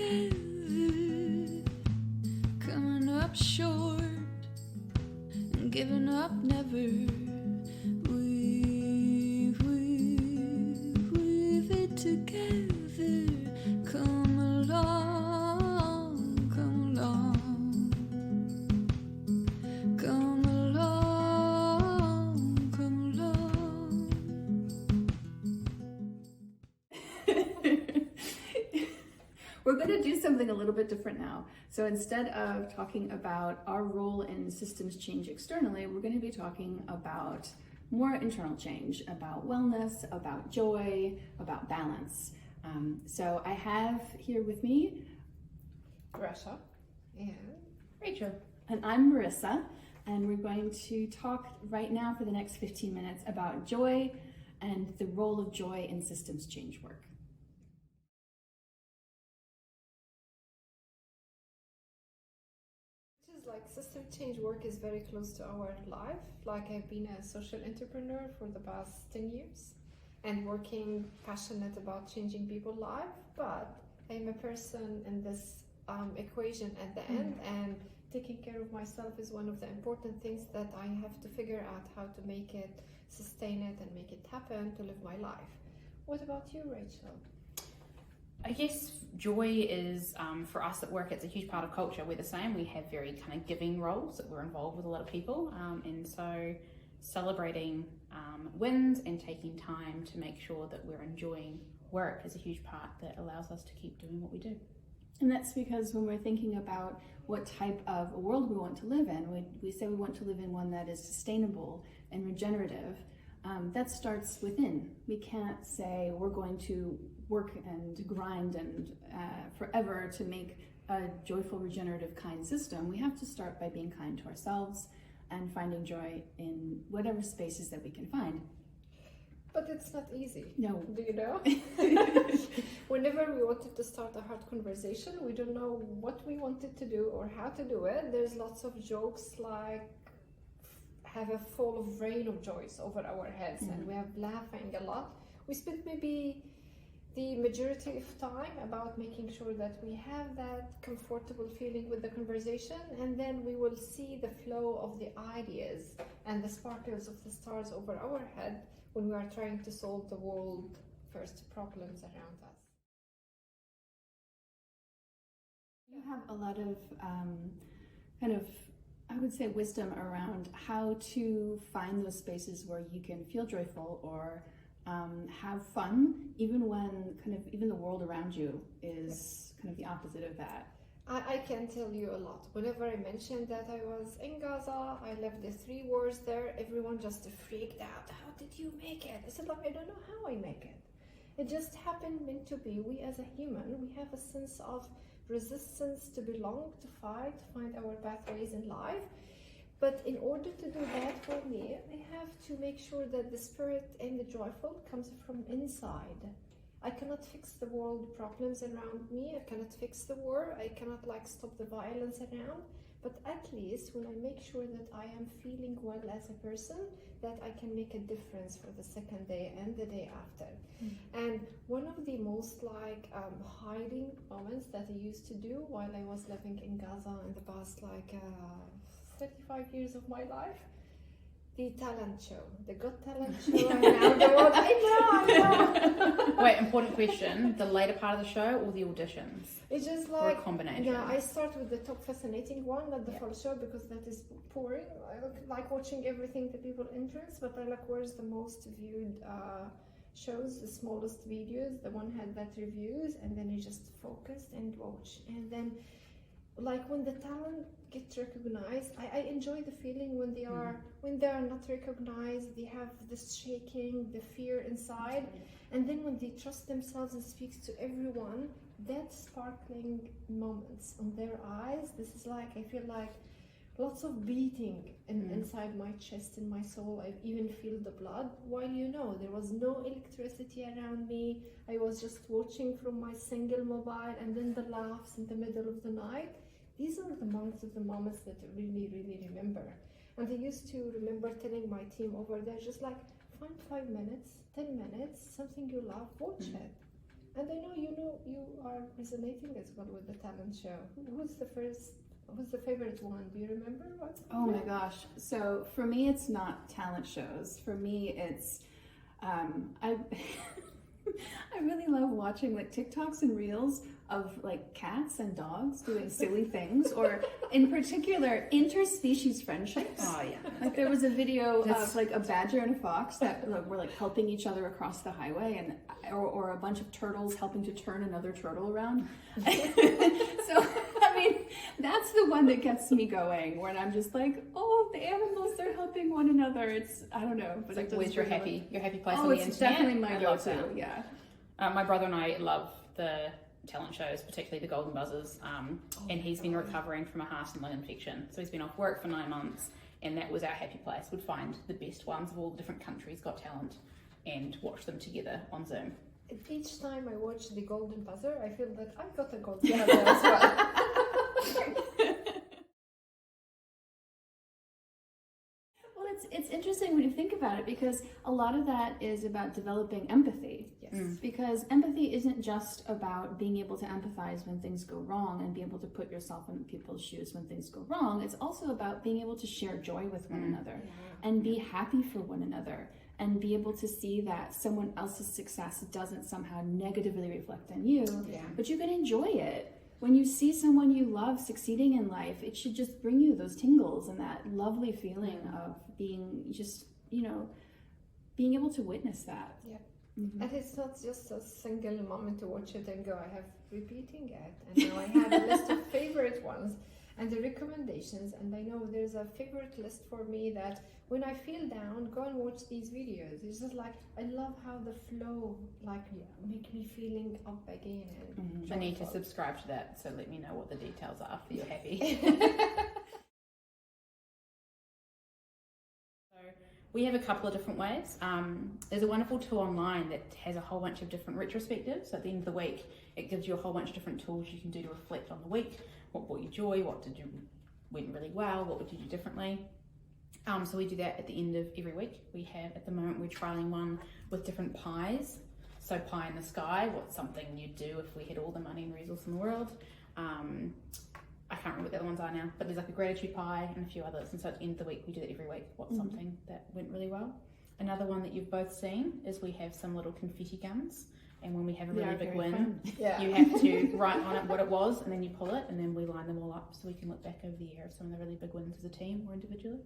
together, coming up short and giving up never. Weave it together. Come along, come along, come along, come along. We're going to do something a little bit different now. So instead of talking about our role in systems change externally, we're going to be talking about more internal change, about wellness, about joy, about balance. So I have here with me Rasha and Rachel. And I'm Marissa, and we're going to talk right now for the next 15 minutes about joy and the role of joy in systems change work. Like system change work is very close to our life. Like I've been a social entrepreneur for the past 10 years and working passionate about changing people's life, but I'm a person in this equation at the end, and taking care of myself is one of the important things that I have to figure out how to make it, sustain it, and make it happen to live my life. What about you, Rachel? I guess joy is, for us at work, it's a huge part of culture. We're the same. We have very kind of giving roles that we're involved with a lot of people. And so celebrating wins and taking time to make sure that we're enjoying work is a huge part that allows us to keep doing what we do. And that's because when we're thinking about what type of a world we want to live in, we say we want to live in one that is sustainable and regenerative. That starts within. We can't say we're going to work and grind and forever to make a joyful, regenerative, kind system. We have to start by being kind to ourselves and finding joy in whatever spaces that we can find. But it's not easy. No. Do you know? Whenever we wanted to start a hard conversation, we don't know what we wanted to do or how to do it. There's lots of jokes like have a fall of rain of joys over our heads, and we are laughing a lot. We spent maybe the majority of time about making sure that we have that comfortable feeling with the conversation, and then we will see the flow of the ideas and the sparkles of the stars over our head when we are trying to solve the world first problems around us. You have a lot of I would say wisdom around how to find those spaces where you can feel joyful or have fun, even when even the world around you is kind of the opposite of that. I can tell you a lot. Whenever I mentioned that I was in Gaza, I left the 3 wars there, everyone just freaked out. How did you make it? I said, I don't know how I make it. It just happened meant to be. We as a human, we have a sense of resistance to belong, to fight, to find our pathways in life. But in order to do that for me, I have to make sure that the spirit and the joyful comes from inside. I cannot fix the world problems around me. I cannot fix the war. I cannot stop the violence around. But at least when I make sure that I am feeling well as a person, that I can make a difference for the second day and the day after. And one of the most hiding moments that I used to do while I was living in Gaza in the past 35 years of my life, the talent show, the Got Talent show, and now the world. I know. Wait, important question. The later part of the show or the auditions? It's just or a combination? Yeah, I start with the top fascinating one, not the full show, because that is boring. I like watching everything the people entrance, but I where's the most viewed shows, the smallest videos, the one had that reviews, and then you just focus and watch. And then when the talent gets recognized, I enjoy the feeling when they are not recognized, they have this shaking, the fear inside, and then when they trust themselves and speaks to everyone, that sparkling moments on their eyes, this is I feel lots of beating inside my chest and my soul. I even feel the blood, while there was no electricity around me. I was just watching from my single mobile, and then the laughs in the middle of the night. These are the moments that I really, really remember. And I used to remember telling my team over there, just find 5 minutes, 10 minutes, something you love, watch it. And I know you are resonating as well with the talent show. Who's the favorite one? Do you remember what? Oh my gosh. So for me, it's not talent shows. For me, it's I I really love watching like TikToks and reels of like cats and dogs doing silly things, or in particular interspecies friendships. Oh yeah. Like there was a video of like a badger and a fox that were like helping each other across the highway, and or a bunch of turtles helping to turn another turtle around. So I mean, that's the one that gets me going, when I'm just like, oh, the animals, they're helping one another. It's, I don't know, but it's like, where's your happy place on oh, the it's internet? definitely my I love go-to. that. Yeah. My brother and I love the talent shows, particularly the Golden Buzzers, and he's been recovering from a heart and lung infection, so he's been off work for 9 months, and that was our happy place. We'd find the best ones of all the different countries got talent and watch them together on Zoom. Each time I watch the Golden Buzzer, I feel that I got a Golden Buzzer as well. Well, it's interesting when you think about it, because a lot of that is about developing empathy. Yes. Because empathy isn't just about being able to empathize when things go wrong and be able to put yourself in people's shoes when things go wrong. It's also about being able to share joy with one another and be happy for one another, and be able to see that someone else's success doesn't somehow negatively reflect on you, but you can enjoy it. When you see someone you love succeeding in life, it should just bring you those tingles and that lovely feeling of being just, being able to witness that. Yeah. Mm-hmm. And it's not just a single moment to watch it and go, I have repeating it. And now I have a list of favorite ones and the recommendations. And I know there's a favorite list for me that when I feel down, go and watch these videos. It's just like, I love how the flow, make me feeling up again. And I need to subscribe to that, so let me know what the details are for you're happy. So we have a couple of different ways. There's a wonderful tool online that has a whole bunch of different retrospectives. So at the end of the week, it gives you a whole bunch of different tools you can do to reflect on the week. What brought you joy? What went really well? What would you do differently? So we do that at the end of every week. We have, at the moment, we're trialing one with different pies. So pie in the sky, what's something you'd do if we had all the money and resources in the world? I can't remember what the other ones are now, but there's like a gratitude pie and a few others. And so at the end of the week, we do that every week. What's something that went really well? Another one that you've both seen is we have some little confetti guns. And when we have a really big win, you have to write on it what it was, and then you pull it, and then we line them all up so we can look back over the year of some of the really big wins as a team or individually.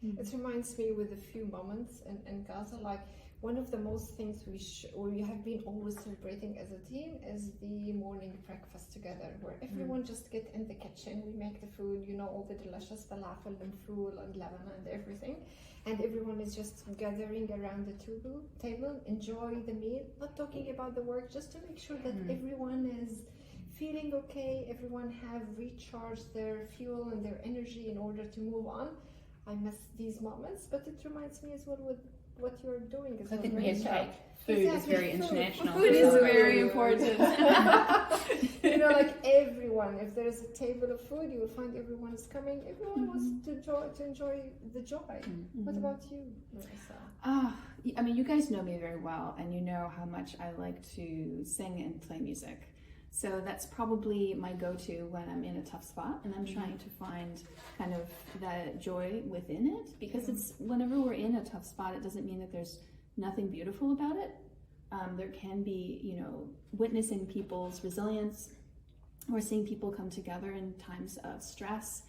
Yeah, it reminds me with a few moments in Gaza, like one of the most things we have been always celebrating as a team is the morning breakfast together, where everyone just get in the kitchen, we make the food, all the delicious falafel and fool and lemon and everything, and everyone is just gathering around the table, enjoy the meal, not talking about the work, just to make sure that everyone is feeling okay, everyone have recharged their fuel and their energy in order to move on. I miss these moments, but it reminds me as well with what you're doing as well. I think we have cake. Food is very international. Food is very important. Like everyone, if there's a table of food, you will find everyone is coming. Everyone wants to enjoy the joy. What about you, Marissa? I mean, you guys know me very well, and you know how much I like to sing and play music. So that's probably my go-to when I'm in a tough spot and I'm trying to find kind of that joy within it, because it's whenever we're in a tough spot, it doesn't mean that there's nothing beautiful about it. There can be, witnessing people's resilience or seeing people come together in times of stress.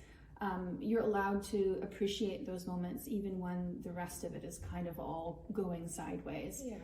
You're allowed to appreciate those moments even when the rest of it is kind of all going sideways. Yeah.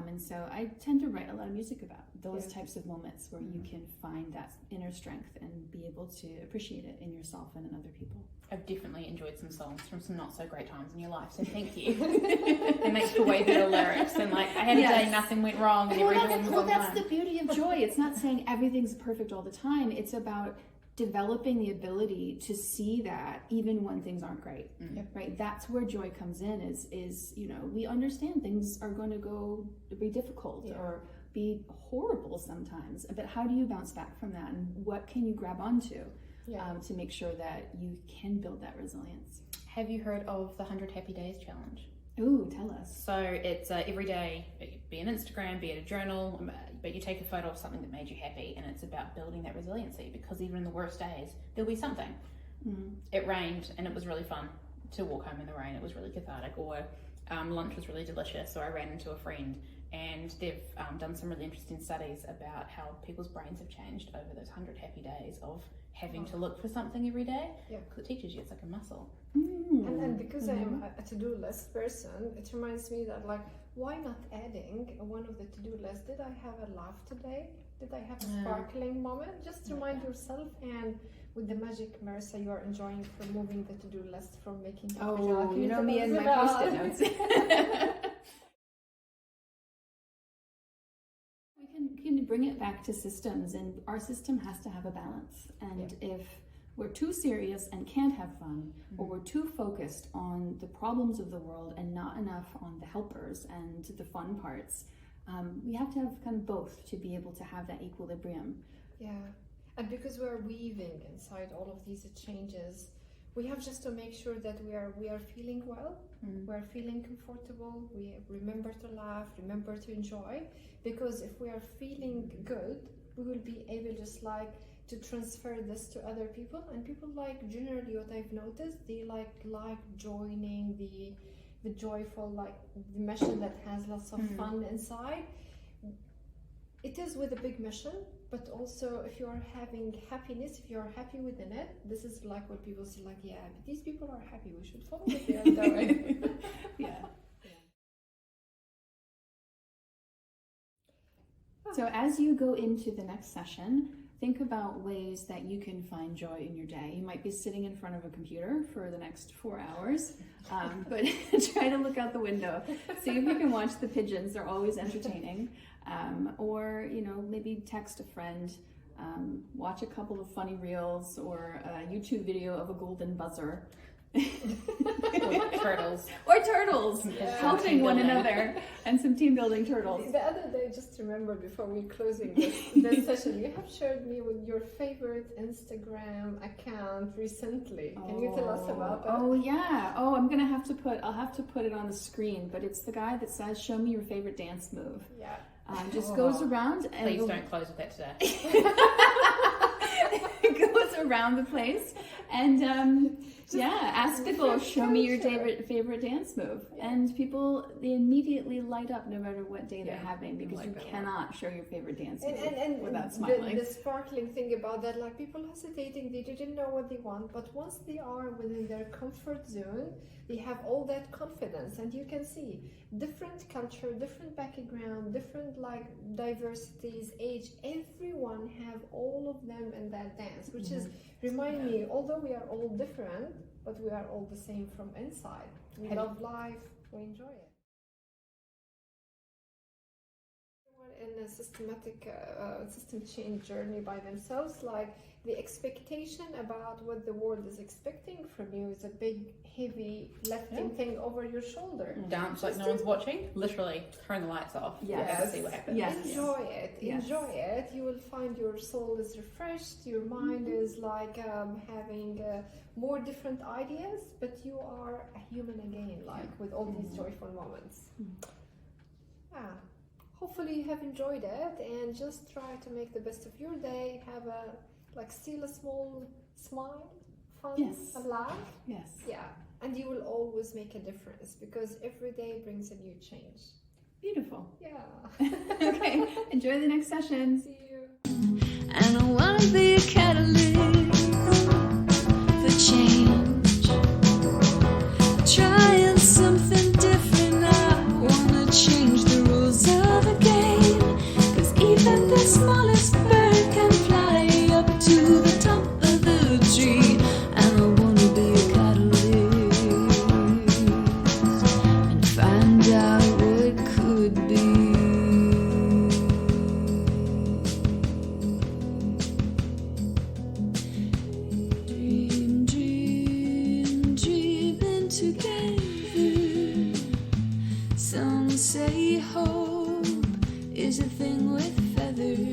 And so I tend to write a lot of music about those types of moments where you can find that inner strength and be able to appreciate it in yourself and in other people. I've definitely enjoyed some songs from some not so great times in your life, so thank you. It makes for way better lyrics than like, I had a day, nothing went wrong, and everything was on that's time. the beauty of joy. It's not saying everything's perfect all the time. It's about developing the ability to see that even when things aren't great, right? That's where joy comes in. Is we understand things are going to be difficult or be horrible sometimes, but how do you bounce back from that, and what can you grab onto to make sure that you can build that resilience? Have you heard of the 100 Happy Days challenge? Ooh, tell us. So it's every day, be an Instagram, be it a journal, but you take a photo of something that made you happy, and it's about building that resiliency, because even in the worst days, there'll be something. It rained and it was really fun to walk home in the rain. It was really cathartic. Or lunch was really delicious, or I ran into a friend, and they've done some really interesting studies about how people's brains have changed over those 100 happy days of having to look for something every day, because it teaches you, it's like a muscle. And then because I'm a to-do list person, it reminds me that, like, why not adding one of the to-do list? Did I have a laugh today? Did I have a sparkling moment? Just remind yourself, and with the magic, Marissa, you are enjoying from moving the to-do list from making you know me and my post-it notes. We can bring it back to systems, and our system has to have a balance. And if we're too serious and can't have fun, or we're too focused on the problems of the world and not enough on the helpers and the fun parts, we have to have kind of both to be able to have that equilibrium. Yeah, and because we're weaving inside all of these changes, we have just to make sure that we are feeling well, we're feeling comfortable, we remember to laugh, remember to enjoy, because if we are feeling good, we will be able just like to transfer this to other people. And people, like, generally what I've noticed, they like joining the joyful, like the mission that has lots of fun inside. It is with a big mission, but also if you are having happiness, if you are happy within it, this is like what people say, like, yeah, but these people are happy, we should follow what they are doing. So as you go into the next session, think about ways that you can find joy in your day. You might be sitting in front of a computer for the next 4 hours, but try to look out the window. See if you can watch the pigeons, they're always entertaining. Or, you know, maybe text a friend, watch a couple of funny reels, or a YouTube video of a golden buzzer. Or turtles helping one another, and some team building turtles. The other day, just remember before we closing this session, you have shared me with your favorite Instagram account recently. Can you tell us about that? Oh yeah. Oh, I'll have to put it on the screen, but it's the guy that says, "Show me your favorite dance move." Yeah. Just goes around and please don't close with that today. It goes around the place and ask people, show me your favorite dance move, and people, they immediately light up no matter what day they're having, because you cannot show your favorite dance move without smiling. The sparkling thing about that, like, people hesitating, they didn't know what they want, but once they are within their comfort zone, they have all that confidence, and you can see different culture, different background, different like diversities, age, everyone have all of them in that dance, which is remind me, although we are all different, but we are all the same from inside. We love life, we enjoy it. In a system change journey by themselves, like the expectation about what the world is expecting from you is a big, heavy lifting thing over your shoulder. Dance like no one's watching, literally turn the lights off. See what happens. Enjoy it. You will find your soul is refreshed, your mind is like having more different ideas, but you are a human again, like with all these joyful moments. Hopefully you have enjoyed it, and just try to make the best of your day. Have steal a small smile, fun, a laugh. And you will always make a difference, because every day brings a new change. Beautiful. Okay, enjoy the next session. See you. And I want to be a catalyst for change, trying something different. I want to change the rules of the game, 'cause even the smallest bird can fly up to the top of the tree. And I want to be a catalyst and find out what could be. Dreaming together. Some say hope is a thing with feathers.